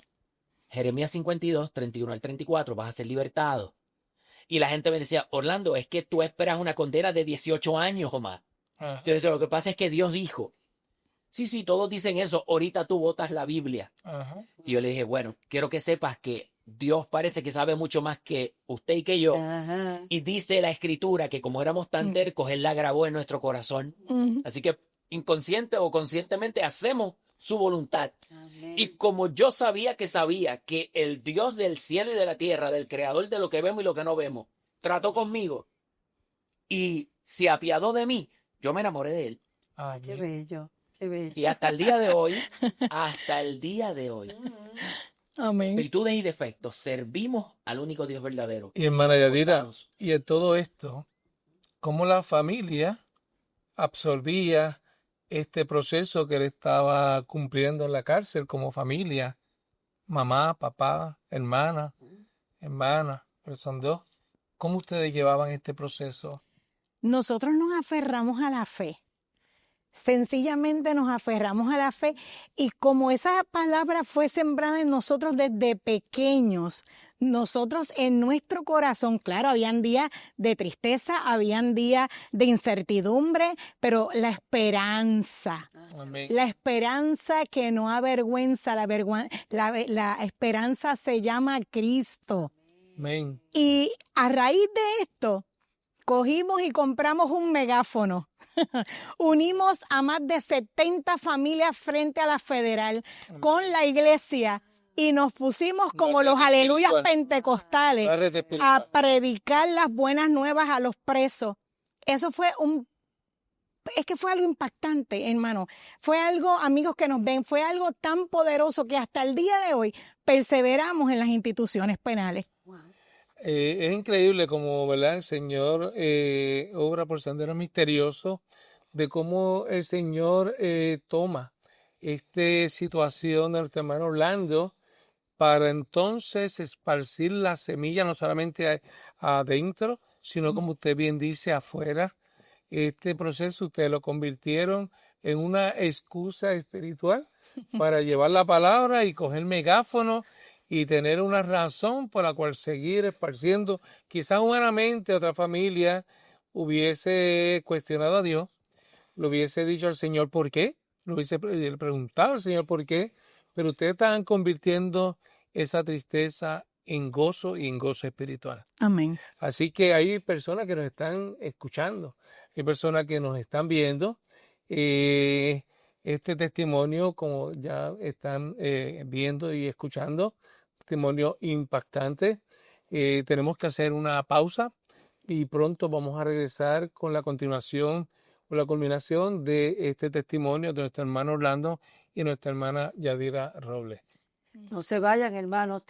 Jeremías 52, 31 al 34, vas a ser libertado. Y la gente me decía: Orlando, es que tú esperas una condena de 18 años o más. Ajá. Yo decía: lo que pasa es que Dios dijo. Sí, todos dicen eso, ahorita tú botas la Biblia. Ajá. Y yo le dije: bueno, quiero que sepas que Dios parece que sabe mucho más que usted y que yo. Ajá. Y dice la escritura que como éramos tan tercos, Él la grabó en nuestro corazón. Así que inconsciente o conscientemente hacemos su voluntad. Amén. Y como yo sabía que el Dios del cielo y de la tierra, del creador de lo que vemos y lo que no vemos, trató conmigo y se apiadó de mí, yo me enamoré de Él. Ay, Qué bello, qué bello. Y hasta el día de hoy, Amén. virtudes y defectos, servimos al único Dios verdadero. Y hermana Yadira, Gozanos. y en todo esto, ¿cómo la familia absorbía este proceso que él estaba cumpliendo en la cárcel como familia? Mamá, papá, hermana, pero son 2. ¿Cómo ustedes llevaban este proceso? Nosotros nos aferramos a la fe. Sencillamente nos aferramos a la fe y como esa palabra fue sembrada en nosotros desde pequeños, nosotros en nuestro corazón, claro, habían días de tristeza, habían días de incertidumbre, pero la esperanza que no avergüenza, la esperanza se llama Cristo. Amén. Y a raíz de esto, cogimos y compramos un megáfono. Unimos a más de 70 familias frente a la federal con la iglesia y nos pusimos como los aleluyas pentecostales a predicar las buenas nuevas a los presos. Eso fue un es que fue algo impactante, hermano. Fue algo, amigos que nos ven, fue algo tan poderoso que hasta el día de hoy perseveramos en las instituciones penales. Es increíble como, ¿verdad? El Señor obra por senderos misteriosos, de cómo el Señor toma esta situación de nuestro hermano Orlando para entonces esparcir la semilla no solamente adentro, sino como usted bien dice, afuera. Este proceso ustedes lo convirtieron en una excusa espiritual para llevar la palabra y coger megáfono y tener una razón por la cual seguir esparciendo. Quizás humanamente otra familia hubiese cuestionado a Dios, le hubiese dicho al Señor por qué, le hubiese preguntado al Señor por qué, pero ustedes están convirtiendo esa tristeza en gozo y en gozo espiritual. Amén. Así que hay personas que nos están escuchando, hay personas que nos están viendo. Este testimonio, como ya están viendo y escuchando, testimonio impactante. Tenemos que hacer una pausa y pronto vamos a regresar con la continuación o la culminación de este testimonio de nuestro hermano Orlando y nuestra hermana Yadira Robles. No se vayan, hermanos.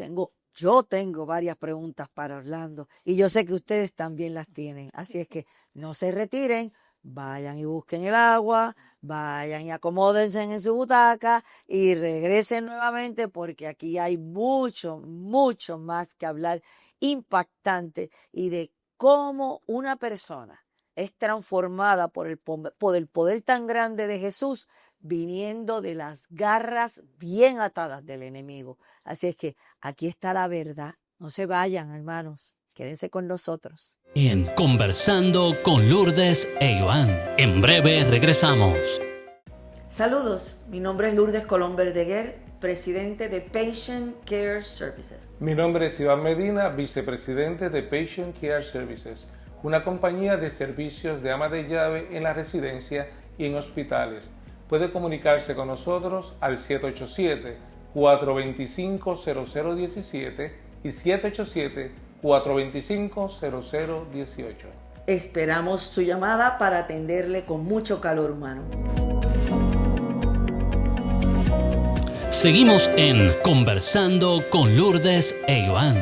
Yo tengo varias preguntas para Orlando y yo sé que ustedes también las tienen. Así es que no se retiren, vayan y busquen el agua, vayan y acomódense en su butaca y regresen nuevamente porque aquí hay mucho, mucho más que hablar, impactante, y de cómo una persona es transformada por el poder tan grande de Jesús, viniendo de las garras bien atadas del enemigo. Así es que aquí está la verdad. No se vayan, hermanos. Quédense con nosotros. En Conversando con Lourdes e Iván. En breve regresamos. Saludos, mi nombre es Lourdes Colón Verdeguer, presidente de Patient Care Services. Mi nombre es Iván Medina, vicepresidente de Patient Care Services, una compañía de servicios de ama de llave en la residencia y en hospitales. Puede comunicarse con nosotros al 787-425-0017 y 787-425-0018. Esperamos su llamada para atenderle con mucho calor humano. Seguimos en Conversando con Lourdes e Iván.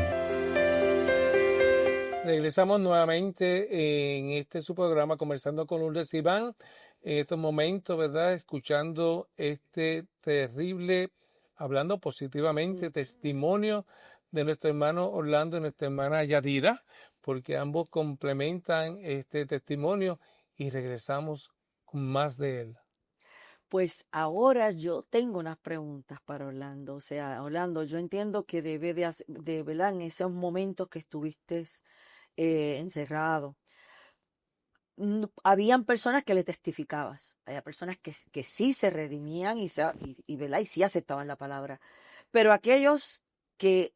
Regresamos nuevamente en su programa Conversando con Lourdes e Iván. En estos momentos, ¿verdad? Escuchando este terrible, hablando positivamente, testimonio de nuestro hermano Orlando y nuestra hermana Yadira, porque ambos complementan este testimonio y regresamos con más de él. Pues ahora yo tengo unas preguntas para Orlando. O sea, Orlando, yo entiendo que debe de ¿verdad? En esos momentos que estuviste encerrado, habían personas que le testificabas, había personas que sí se redimían ¿verdad? Y sí aceptaban la palabra, pero aquellos que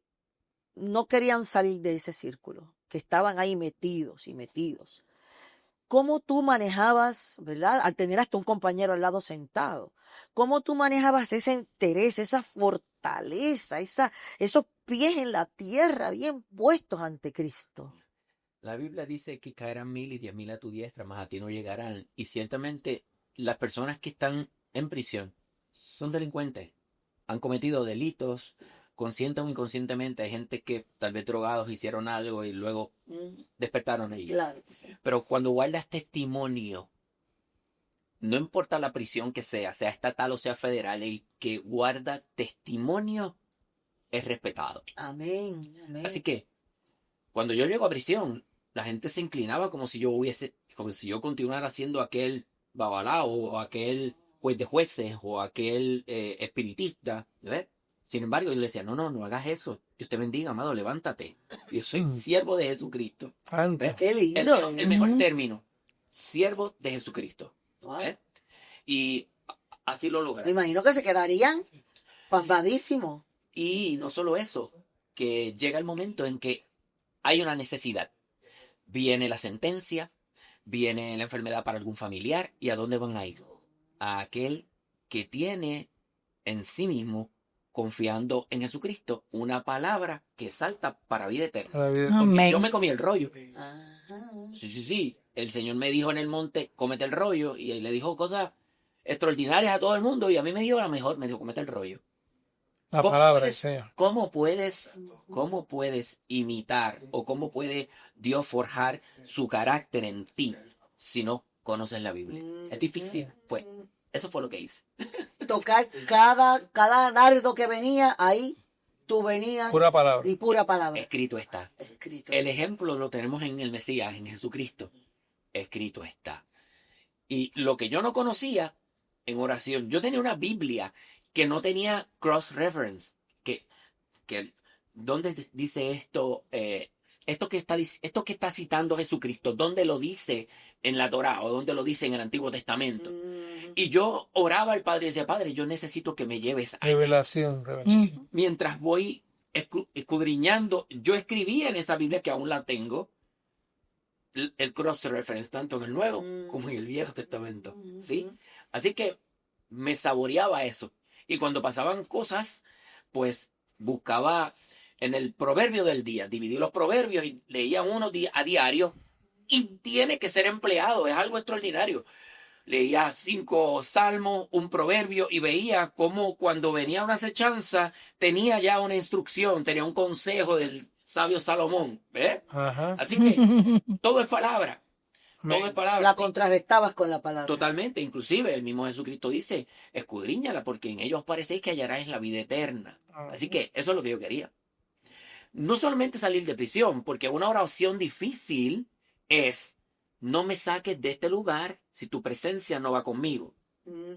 no querían salir de ese círculo, que estaban ahí metidos. ¿Cómo tú manejabas, verdad? Al tener hasta un compañero al lado sentado, ¿cómo tú manejabas ese interés, esa fortaleza, esos pies en la tierra bien puestos ante Cristo? La Biblia dice que caerán 1000 y 10.000 a tu diestra, mas a ti no llegarán. Y ciertamente las personas que están en prisión son delincuentes. Han cometido delitos, consciente o inconscientemente. Hay gente que tal vez drogados hicieron algo y luego despertaron ellos. Claro. Pero cuando guardas testimonio, no importa la prisión que sea estatal o sea federal, el que guarda testimonio es respetado. Amén. Amén. Así que cuando yo llego a prisión, la gente se inclinaba como si yo continuara siendo aquel babalao o aquel juez de jueces o aquel espiritista, ¿ves? Sin embargo, yo le decía, no hagas eso. Dios te bendiga, amado, levántate. Yo soy siervo de Jesucristo. ¿Ves? Qué lindo. El mejor término, siervo de Jesucristo. ¿Ves? Y así lo Me logré. imagino que se quedarían pasadísimos. Y no solo eso, que llega el momento en que hay una necesidad. Viene la sentencia, viene la enfermedad para algún familiar, ¿y a dónde van a ir? A aquel que tiene en sí mismo, confiando en Jesucristo, una palabra que salta para vida eterna. A la vida. Porque Amén. yo me comí el rollo. Ajá. Sí. el Señor me dijo en el monte, cómete el rollo, y él le dijo cosas extraordinarias a todo el mundo, y a mí me dio la mejor, me dijo, cómete el rollo. La palabra del Señor. ¿Cómo puedes imitar o cómo puede Dios forjar su carácter en ti si no conoces la Biblia? Es difícil, pues. Eso fue lo que hice. Tocar cada dardo que venía, ahí tú venías. Pura palabra. Y pura palabra. Escrito está. Escrito. El ejemplo lo tenemos en el Mesías, en Jesucristo. Escrito está. Y lo que yo no conocía en oración, yo tenía una Biblia que no tenía cross-reference. Que ¿dónde dice esto? Esto que está citando Jesucristo, ¿dónde lo dice en la Torá o dónde lo dice en el Antiguo Testamento? Y yo oraba al Padre y decía, Padre, yo necesito que me lleves a... Revelación. Mientras voy escudriñando, yo escribí en esa Biblia, que aún la tengo, el cross-reference, tanto en el Nuevo como en el Viejo Testamento. ¿Sí? Así que me saboreaba eso. Y cuando pasaban cosas, pues buscaba en el proverbio del día, dividí los proverbios y leía uno a diario, y tiene que ser empleado, es algo extraordinario. Leía 5 salmos, un proverbio, y veía cómo cuando venía una acechanza tenía ya una instrucción, tenía un consejo del sabio Salomón. ¿Ves? Ajá. Así que todo es palabra. Todo es palabra. La contrarrestabas con la palabra. Totalmente. Inclusive el mismo Jesucristo dice, escudriñala, porque en ellos parecéis que hallarás la vida eterna. Así que eso es lo que yo quería. No solamente salir de prisión, porque una oración difícil es, no me saques de este lugar si tu presencia no va conmigo.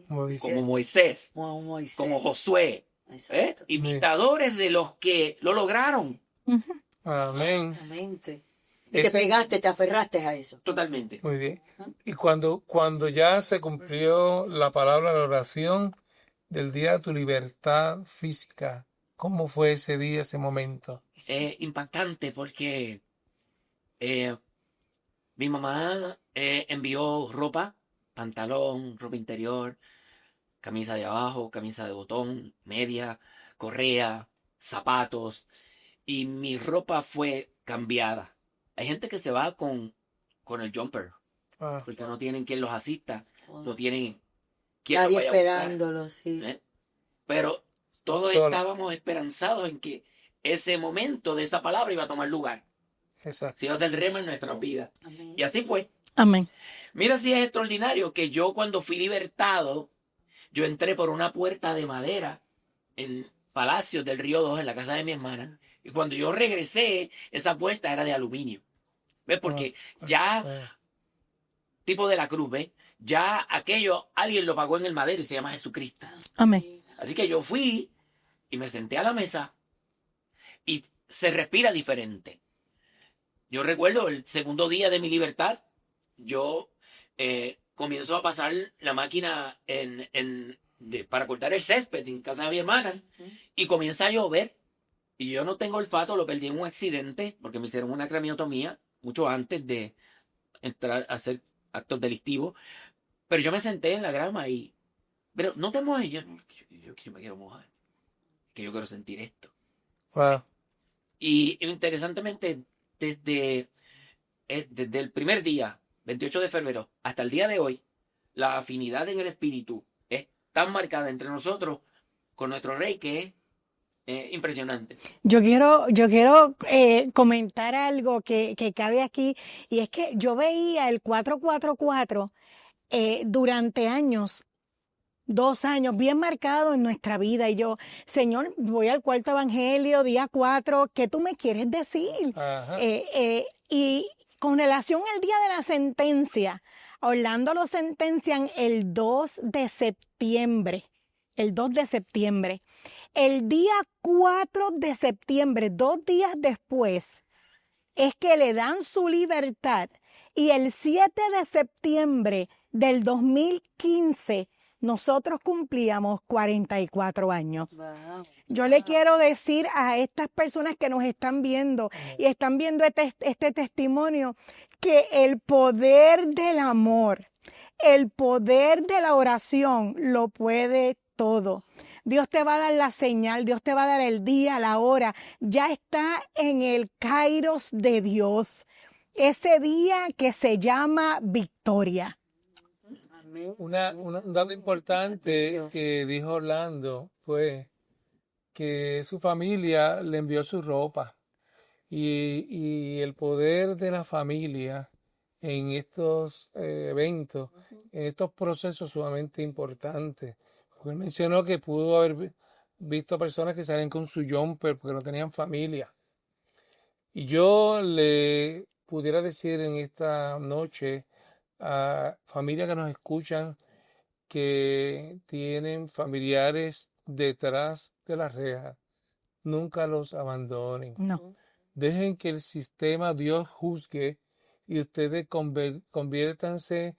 Como Moisés, como Josué, Exacto. imitadores de los que lo lograron. Amén. Exactamente. Y te pegaste, te aferraste a eso. Totalmente. Muy bien. Y cuando ya se cumplió la palabra, la oración del día de tu libertad física, ¿cómo fue ese día, ese momento? Impactante porque mi mamá envió ropa, pantalón, ropa interior, camisa de abajo, camisa de botón, media, correa, zapatos, y mi ropa fue cambiada. Hay gente que se va con el jumper, porque no tienen quien los asista, no tienen quien los Nadie vaya a buscar, esperándolo, sí. Pero todos Solo. estábamos esperanzados en que ese momento de esa palabra iba a tomar lugar. Exacto. Se iba a hacer rema en nuestras vidas. Amén. Y así fue. Amén. Mira si es extraordinario que yo cuando fui libertado, yo entré por una puerta de madera en Palacios del Río 2, en la casa de mi hermana. Y cuando yo regresé, esa puerta era de aluminio. ¿Ves? Porque ya, tipo de la cruz, ¿ves? Ya aquello, alguien lo pagó en el madero y se llama Jesucristo. Amén. Así que yo fui y me senté a la mesa y se respira diferente. Yo recuerdo el segundo día de mi libertad, yo comienzo a pasar la máquina para cortar el césped en casa de mi hermana y comienza a llover. Y yo no tengo olfato, lo perdí en un accidente porque me hicieron una craniotomía mucho antes de entrar a hacer actos delictivos. Pero yo me senté en la grama y... Pero no te mojes, yo me quiero mojar. Que yo quiero sentir esto. Wow. Y interesantemente, desde el primer día, 28 de febrero, hasta el día de hoy, la afinidad en el espíritu es tan marcada entre nosotros con nuestro rey que es impresionante. Yo quiero comentar algo que cabe aquí, y es que yo veía el 444 durante años, 2 años, bien marcado en nuestra vida, y yo, Señor, voy al cuarto evangelio, día 4, ¿qué tú me quieres decir? Ajá. Y con relación al día de la sentencia, a Orlando lo sentencian el 2 de septiembre. El 2 de septiembre. El día 4 de septiembre, 2 días después, es que le dan su libertad. Y el 7 de septiembre del 2015, nosotros cumplíamos 44 años. Wow. Yo le quiero decir a estas personas que nos están viendo y están viendo este testimonio, que el poder del amor, el poder de la oración lo puede todo. Dios te va a dar la señal, Dios te va a dar el día, la hora. Ya está en el kairos de Dios. ese día que se llama victoria. Un dato importante que dijo Orlando fue que su familia le envió su ropa y el poder de la familia en estos eventos, en estos procesos sumamente importantes. Porque él mencionó que pudo haber visto personas que salen con su jumper porque no tenían familia. Y yo le pudiera decir en esta noche a familias que nos escuchan que tienen familiares detrás de la reja, nunca los abandonen. No. Dejen que el sistema Dios juzgue y ustedes conviértanse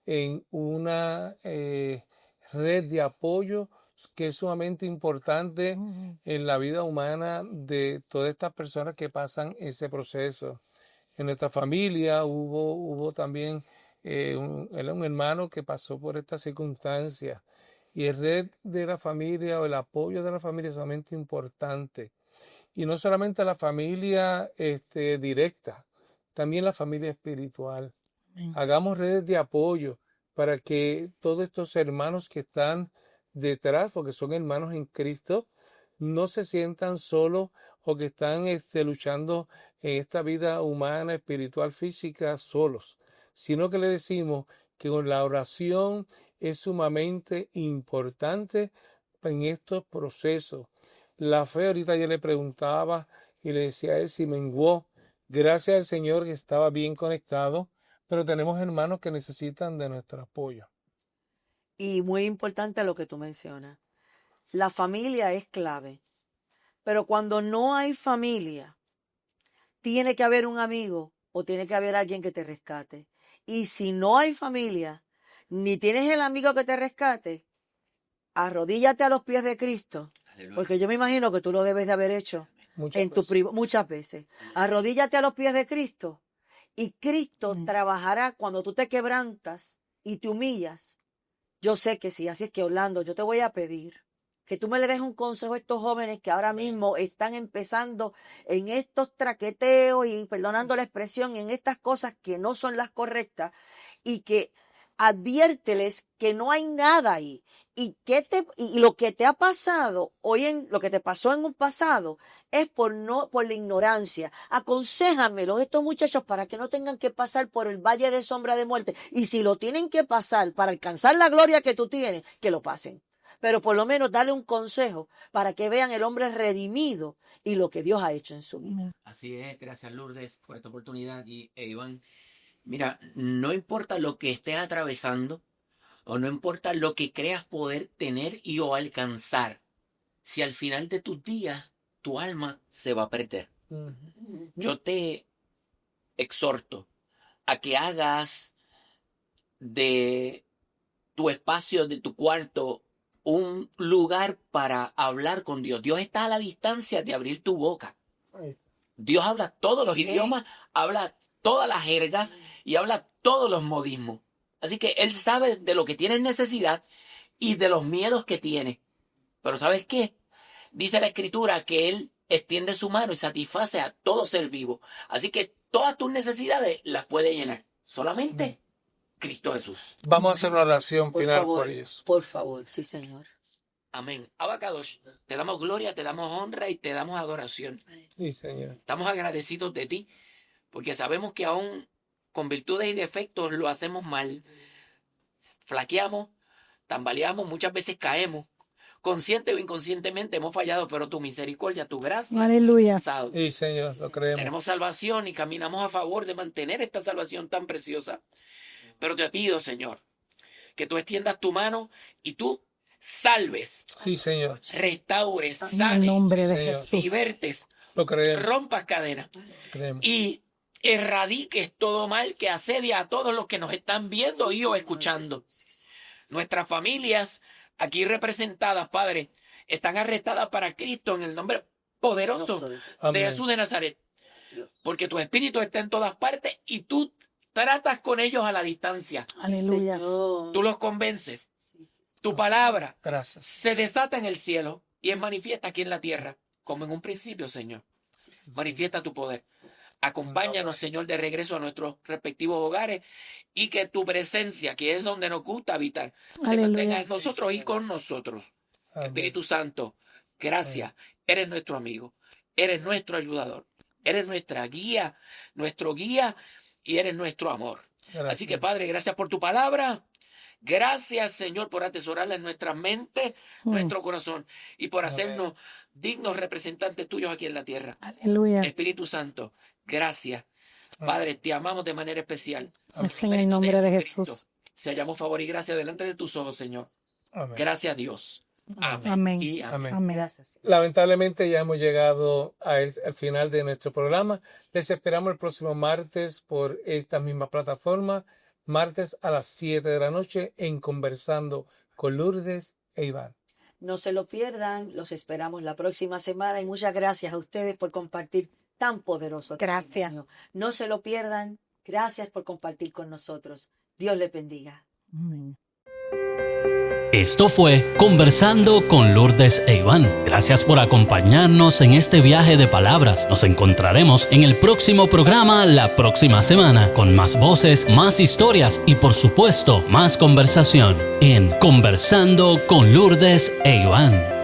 en una red de apoyo que es sumamente importante en la vida humana de todas estas personas que pasan ese proceso. En nuestra familia hubo también un hermano que pasó por esta circunstancia y el red de la familia o el apoyo de la familia es sumamente importante. Y no solamente la familia directa, también la familia espiritual. Hagamos redes de apoyo para que todos estos hermanos que están detrás, porque son hermanos en Cristo, no se sientan solos o que están luchando en esta vida humana, espiritual, física, solos, sino que le decimos que la oración es sumamente importante en estos procesos. La fe, ahorita yo le preguntaba y le decía a él si menguó. Gracias al Señor que estaba bien conectado, pero tenemos hermanos que necesitan de nuestro apoyo. Y muy importante lo que tú mencionas. La familia es clave, pero cuando no hay familia, tiene que haber un amigo o tiene que haber alguien que te rescate. Y si no hay familia, ni tienes el amigo que te rescate, arrodíllate a los pies de Cristo. Aleluya. Porque yo me imagino que tú lo debes de haber hecho muchas veces. Arrodíllate a los pies de Cristo y Cristo trabajará cuando tú te quebrantas y te humillas. Yo sé que sí, así es que Orlando, yo te voy a pedir que tú me le des un consejo a estos jóvenes que ahora mismo están empezando en estos traqueteos y, perdonando la expresión, en estas cosas que no son las correctas, y que adviérteles que no hay nada ahí y lo que te ha pasado lo que te pasó en un pasado es por la ignorancia. Aconséjamelos estos muchachos para que no tengan que pasar por el valle de sombra de muerte, y si lo tienen que pasar para alcanzar la gloria que tú tienes, que lo pasen. Pero por lo menos dale un consejo para que vean el hombre redimido y lo que Dios ha hecho en su vida. Así es, gracias Lourdes por esta oportunidad. Iván, mira, no importa lo que estés atravesando o no importa lo que creas poder tener y o alcanzar, si al final de tus días tu alma se va a perder. Yo te exhorto a que hagas de tu espacio, de tu cuarto, un lugar para hablar con Dios. Dios está a la distancia de abrir tu boca. Dios habla todos los idiomas, habla toda la jerga y habla todos los modismos. Así que Él sabe de lo que tienes necesidad y de los miedos que tienes. Pero ¿sabes qué? Dice la Escritura que Él extiende su mano y satisface a todo ser vivo. Así que todas tus necesidades las puede llenar. Solamente Cristo Jesús. Vamos a hacer una oración final por ellos. Por favor, sí, Señor. Amén. Abacadosh, te damos gloria, te damos honra y te damos adoración. Sí, Señor. Estamos agradecidos de ti, porque sabemos que aún con virtudes y defectos lo hacemos mal. Flaqueamos, tambaleamos, muchas veces caemos. Consciente o inconscientemente hemos fallado, pero tu misericordia, tu gracia. Aleluya. Salva. Sí, Señor, lo creemos. Tenemos salvación y caminamos a favor de mantener esta salvación tan preciosa. Pero te pido, Señor, que tú extiendas tu mano y tú salves, Sí, Señor. restaures, En el sanes, nombre de Señor. Jesús. libertes, Lo creemos. rompas cadenas Creemos. y erradiques todo mal que asedia a todos los que nos están viendo y o escuchando. Nuestras familias aquí representadas, Padre, están arrestadas para Cristo en el nombre poderoso de Amén. Jesús de Nazaret. Porque tu espíritu está en todas partes y tú tratas con ellos a la distancia. Aleluya. Tú los convences. Tu palabra Gracias. se desata en el cielo y es manifiesta aquí en la tierra, como en un principio, Señor. Manifiesta tu poder. Acompáñanos, Señor, de regreso a nuestros respectivos hogares y que tu presencia, que es donde nos gusta habitar, se mantenga en nosotros y con nosotros. Amén. Espíritu Santo, gracias. Eres nuestro amigo, eres nuestro ayudador, eres nuestra guía, nuestro guía y eres nuestro amor. Gracias. Así que, Padre, gracias por tu palabra. Gracias, Señor, por atesorarla en nuestra mente, nuestro corazón y por hacernos dignos representantes tuyos aquí en la tierra. Aleluya. Espíritu Santo, gracias. Padre, te amamos de manera especial. Es en el nombre de Cristo, Jesús. se hallamos favor y gracia delante de tus ojos, Señor. Amén. Gracias a Dios. Amén. Amén. Y amén. Amén. Amén. Gracias. Lamentablemente ya hemos llegado al final de nuestro programa. Les esperamos el próximo martes por esta misma plataforma, martes a las 7 de la noche en Conversando con Lourdes e Iván. No se lo pierdan, los esperamos la próxima semana y muchas gracias a ustedes por compartir tan poderoso. Gracias. testimonio. No se lo pierdan, gracias por compartir con nosotros. Dios les bendiga. Amén. Esto fue Conversando con Lourdes e Iván. Gracias por acompañarnos en este viaje de palabras. Nos encontraremos en el próximo programa la próxima semana con más voces, más historias y por supuesto más conversación en Conversando con Lourdes e Iván.